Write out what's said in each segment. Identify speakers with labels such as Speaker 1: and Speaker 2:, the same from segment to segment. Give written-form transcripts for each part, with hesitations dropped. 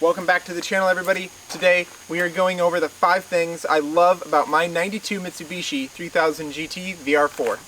Speaker 1: Welcome back to the channel, everybody. Today we are going over the 5 things I love about my 92 Mitsubishi 3000 GT VR4.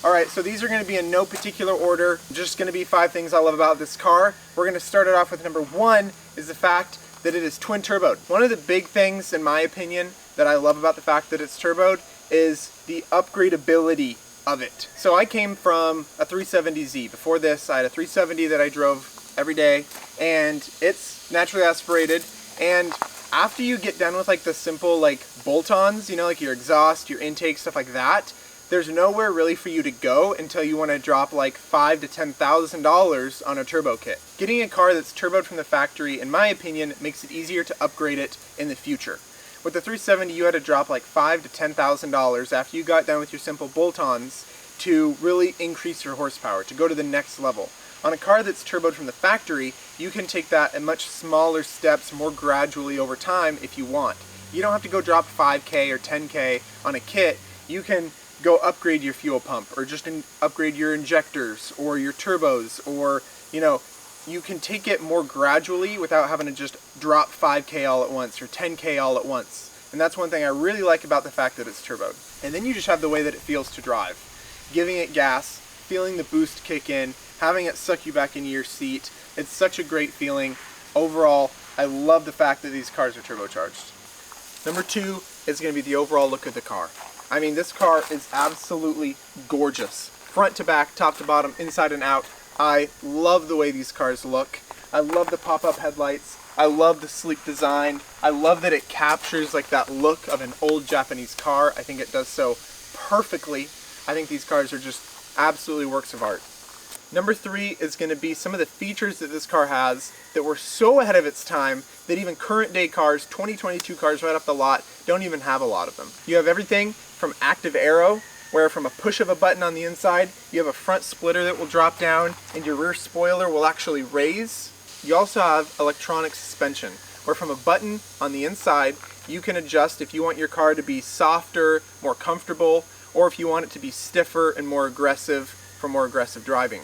Speaker 1: Alright, so these are going to be in no particular order, just going to be 5 things I love about this car. We're going to start it off with number 1 is the fact that it is twin turboed. One of the big things, in my opinion, that I love about the fact that it's turboed is the upgradability of it. So I came from a 370Z. Before this, I had a 370 that I drove every day, and it's naturally aspirated, and after you get done with like the simple like bolt-ons, you know, like your exhaust, your intake, stuff like that, there's nowhere really for you to go until you want to drop like $5,000 to $10,000 on a turbo kit. Getting a car that's turboed from the factory, in my opinion, makes it easier to upgrade it in the future. With the 370, you had to drop like $5,000 to $10,000 after you got done with your simple bolt-ons to really increase your horsepower, to go to the next level. On a car that's turboed from the factory, you can take that in much smaller steps, more gradually over time if you want. You don't have to go drop 5K or 10K on a kit. You can go upgrade your fuel pump, or just upgrade your injectors or your turbos, or you can take it more gradually without having to just drop 5K all at once or 10K all at once. And that's one thing I really like about the fact that it's turboed. And then you just have the way that it feels to drive. Giving it gas, feeling the boost kick in, having it suck you back into your seat. It's such a great feeling. Overall, I love the fact that these cars are turbocharged. Number 2 is going to be the overall look of the car. I mean, this car is absolutely gorgeous. Front to back, top to bottom, inside and out. I love the way these cars look. I love the pop-up headlights. I love the sleek design. I love that it captures like that look of an old Japanese car. I think it does so perfectly. I think these cars are just absolutely works of art. Number 3 is going to be some of the features that this car has that were so ahead of its time that even current day cars, 2022 cars right off the lot, don't even have a lot of them. You have everything from active aero, where from a push of a button on the inside, you have a front splitter that will drop down and your rear spoiler will actually raise. You also have electronic suspension, where from a button on the inside, you can adjust if you want your car to be softer, more comfortable, or if you want it to be stiffer and more aggressive for more aggressive driving.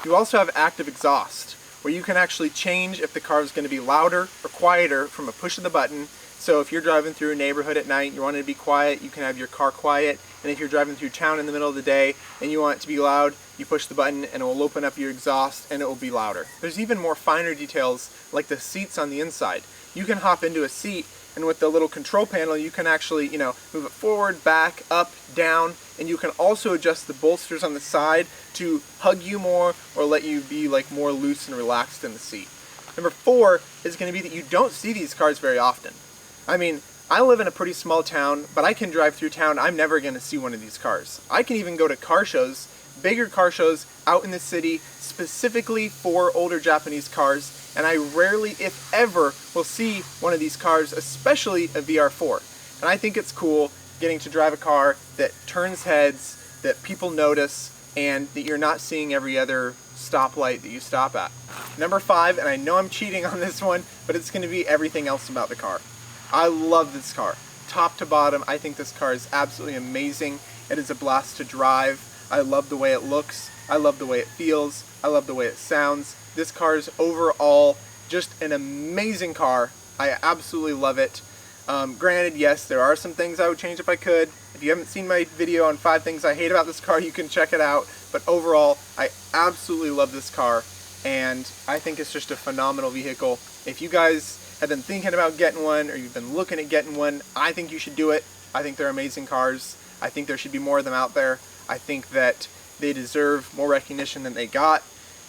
Speaker 1: You also have active exhaust, where you can actually change if the car is going to be louder or quieter from a push of the button. So if you're driving through a neighborhood at night, you want it to be quiet, you can have your car quiet. And if you're driving through town in the middle of the day and you want it to be loud, you push the button and it will open up your exhaust and it will be louder. There's even more finer details like the seats on the inside. You can hop into a seat, and with the little control panel you can actually, move it forward, back, up, down, and you can also adjust the bolsters on the side to hug you more or let you be like more loose and relaxed in the seat. Number 4 is going to be that you don't see these cars very often. I mean, I live in a pretty small town, but I can drive through town. I'm never going to see one of these cars. I can even go to car shows, bigger car shows out in the city, specifically for older Japanese cars, and I rarely, if ever, will see one of these cars, especially a VR4. And I think it's cool getting to drive a car that turns heads, that people notice, and that you're not seeing every other stoplight that you stop at. Number 5, and I know I'm cheating on this one, but it's going to be everything else about the car. I love this car. Top to bottom, I think this car is absolutely amazing. It is a blast to drive. I love the way it looks. I love the way it feels. I love the way it sounds. This car is overall just an amazing car. I absolutely love it. Granted, yes, there are some things I would change if I could. If you haven't seen my video on 5 things I hate about this car, you can check it out. But overall, I absolutely love this car, and I think it's just a phenomenal vehicle. If you guys have been thinking about getting one, or you've been looking at getting one, I think you should do it. I think they're amazing cars. I think there should be more of them out there. I think that they deserve more recognition than they got.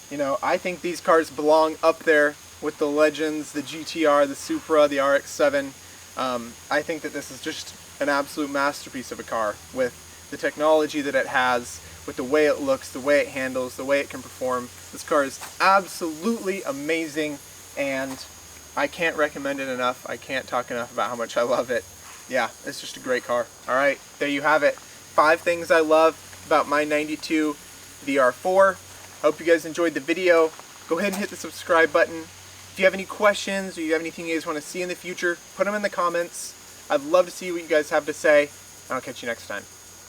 Speaker 1: I think these cars belong up there with the Legends, the GTR, the Supra, the RX-7. I think that this is just an absolute masterpiece of a car, with the technology that it has, with the way it looks, the way it handles, the way it can perform. This car is absolutely amazing, and I can't recommend it enough. I can't talk enough about how much I love it. Yeah, it's just a great car. All right, there you have it. 5 things I love about my 92 VR4. Hope you guys enjoyed the video. Go ahead and hit the subscribe button. If you have any questions or you have anything you guys want to see in the future, put them in the comments. I'd love to see what you guys have to say. I'll catch you next time.